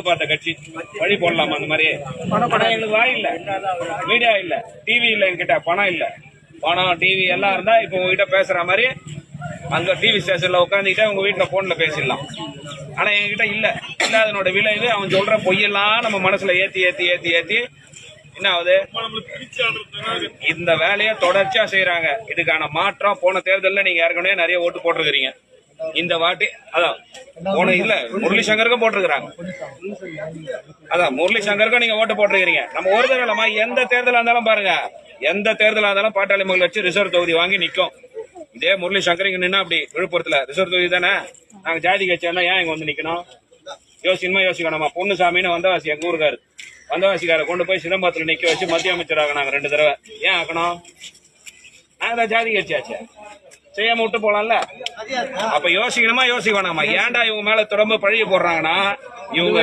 கிழக்கு பார்த்த கட்சி வழி போடலாமா அந்த மாதிரி? பணம் எங்களுக்கு வாய் இல்ல, மீடியா இல்ல, டிவி இல்ல, என்கிட்ட பணம் இல்ல. பணம் டிவி எல்லாம் இருந்தா இப்ப உங்ககிட்ட பேசுற மாதிரி அங்க டிவி ஸ்டேஷன்ல உட்காந்துக்கிட்டே உங்க வீட்டுல போன்ல பேசிடலாம். ஆனா என்கிட்ட இல்ல. அதனோட விளைவு அவன் சொல்ற பொய்யெல்லாம் நம்ம மனசுல ஏத்தி ஏத்தி ஏத்தி ஏத்தி என்ன ஆகுது? இந்த வேலையை தொடர்ச்சியா செய்யறாங்க. இதுக்கான மாற்றம் போன தேர்தலில் நீங்க ஏற்கனவே நிறைய ஓட்டு போட்டிருக்கிறீங்க. இந்த வாட்டி அதான் போன இல்ல முரளி சங்கருக்கும் போட்டிருக்கிறாங்க. அதான் முரளி சங்கருக்கும் நீங்க ஓட்டு போட்டிருக்கிறீங்க. நம்ம ஒரு தடவை எந்த தேர்தலா இருந்தாலும் பாருங்க, எந்த தேர்தலா இருந்தாலும் பாட்டாளி மக்கள் வச்சு ரிசர்வ் தொகுதி வாங்கி நிக்கும். இதே முரளி சங்கர் இங்க நின்னா அப்படி விழுப்புரத்துல ரிசர்வ் தொகுதி தானே, நாங்க ஜாதி கட்சி வந்தா ஏன் இங்க வந்து நிக்கணும்? யோசிக்கணுமா யோசிக்கணுமா? பொன்னுசாமின்னு வந்தவாசி எங்க ஊருக்காரு, வந்தவாசிக்காரை கொண்டு போய் சிதம்பரத்துல நிக்க வச்சு மத்திய அமைச்சராக நாங்க 2 தடவை. ஏன் ஆக்கணும்? நாங்க தான் ஜாதி கட்சியாச்சு, செய்யாம விட்டு போலாம்ல. அப்ப யோசிக்கணுமா யோசிக்க வேணாமா? ஏன்டா இவங்க மேல தொடர்ந்து பழிய போடுறாங்கன்னா இவங்க